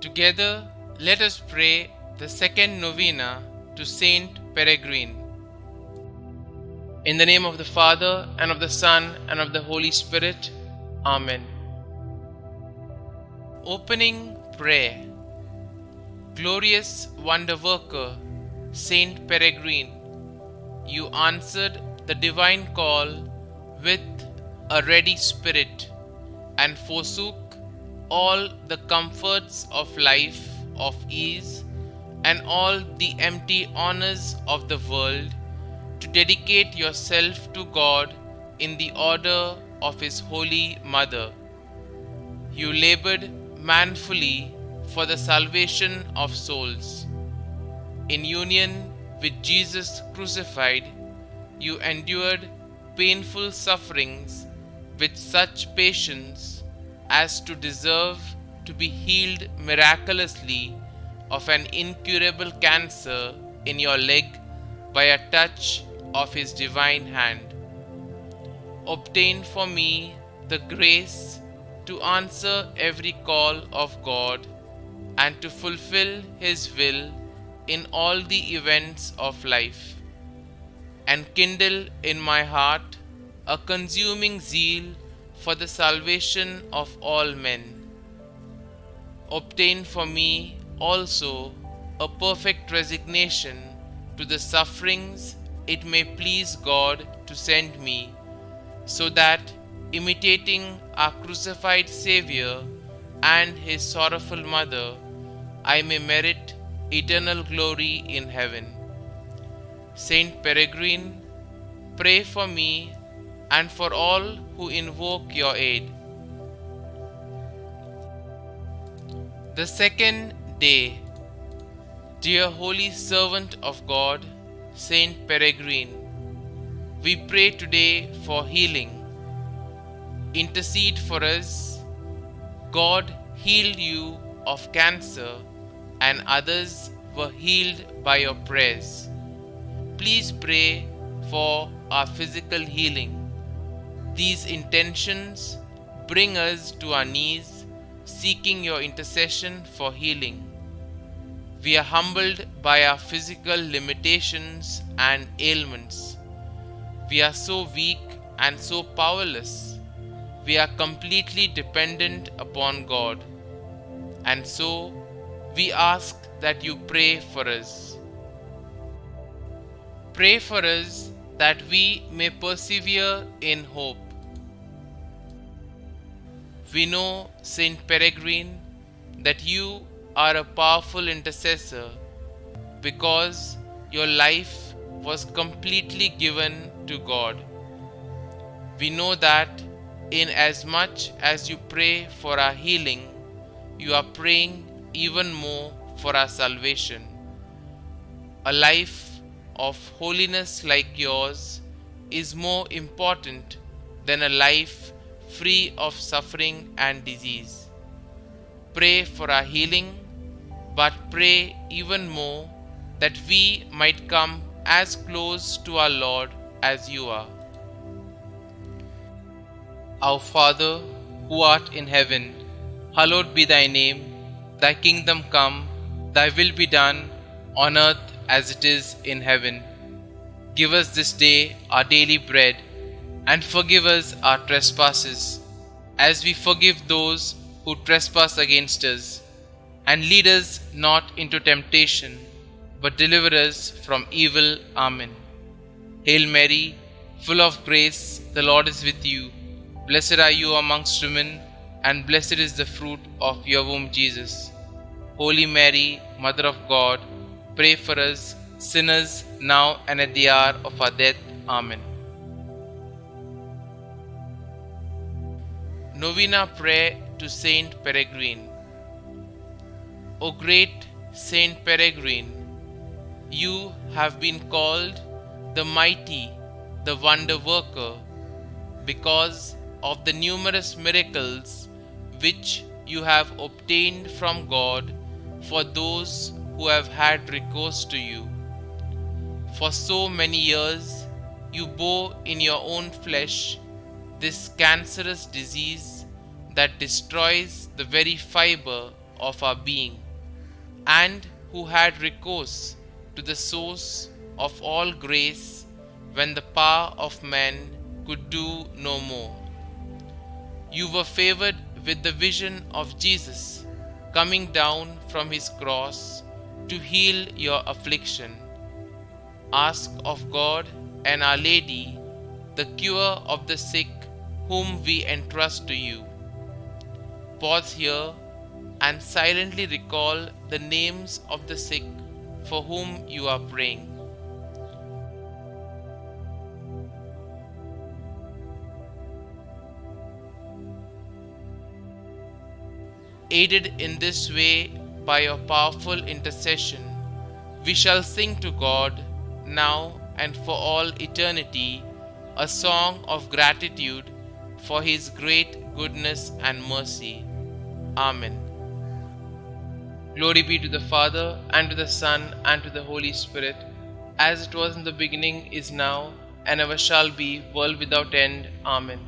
Together, let us pray the second novena to St Peregrine. In the name of the Father, and of the Son, and of the Holy Spirit. Amen. Opening Prayer. Glorious Wonder Worker, St Peregrine, you answered the divine call with a ready spirit and forsook all the comforts of life of ease and all the empty honors of the world to dedicate yourself to God in the order of His Holy Mother. You labored manfully for the salvation of souls. In union with Jesus crucified, you endured painful sufferings with such patience as to deserve to be healed miraculously of an incurable cancer in your leg by a touch of His divine hand. Obtain for me the grace to answer every call of God and to fulfill His will in all the events of life, and kindle in my heart a consuming zeal for the salvation of all men. Obtain for me also a perfect resignation to the sufferings it may please God to send me, so that, imitating our crucified Xavier and His sorrowful mother, I may merit eternal glory in heaven. Saint Peregrine, pray for me and for all who invoke your aid. The second day. Dear holy servant of God, Saint Peregrine, we pray today for healing. Intercede for us. God healed you of cancer, and others were healed by your prayers. Please pray for our physical healing. These intentions bring us to our knees, seeking your intercession for healing. We are humbled by our physical limitations and ailments. We are so weak and so powerless. We are completely dependent upon God. And so, we ask that you pray for us. Pray for us that we may persevere in hope. We know, Saint Peregrine, that you are a powerful intercessor because your life was completely given to God. We know that in as much as you pray for our healing, you are praying even more for our salvation. A life of holiness like yours is more important than a life free of suffering and disease. Pray for our healing, but pray even more that we might come as close to our Lord as you are. Our Father, who art in heaven, hallowed be thy name. Thy kingdom come, thy will be done, on earth as it is in heaven. Give us this day our daily bread, and forgive us our trespasses, as we forgive those who trespass against us. And lead us not into temptation, but deliver us from evil. Amen. Hail Mary, full of grace, the Lord is with you. Blessed are you amongst women, and blessed is the fruit of your womb, Jesus. Holy Mary, Mother of God, pray for us sinners now and at the hour of our death. Amen. Novena Prayer to Saint Peregrine. O great Saint Peregrine, you have been called the mighty, the wonder worker, because of the numerous miracles which you have obtained from God for those who have had recourse to you. For so many years you bore in your own flesh this cancerous disease that destroys the very fiber of our being, and who had recourse to the source of all grace when the power of men could do no more. You were favored with the vision of Jesus coming down from his cross to heal your affliction. Ask of God and Our Lady the cure of the sick whom we entrust to you. Pause here and silently recall the names of the sick for whom you are praying. Aided in this way by your powerful intercession, we shall sing to God now and for all eternity a song of gratitude for His great goodness and mercy. Amen. Glory be to the Father, and to the Son, and to the Holy Spirit, as it was in the beginning, is now, and ever shall be, world without end. Amen.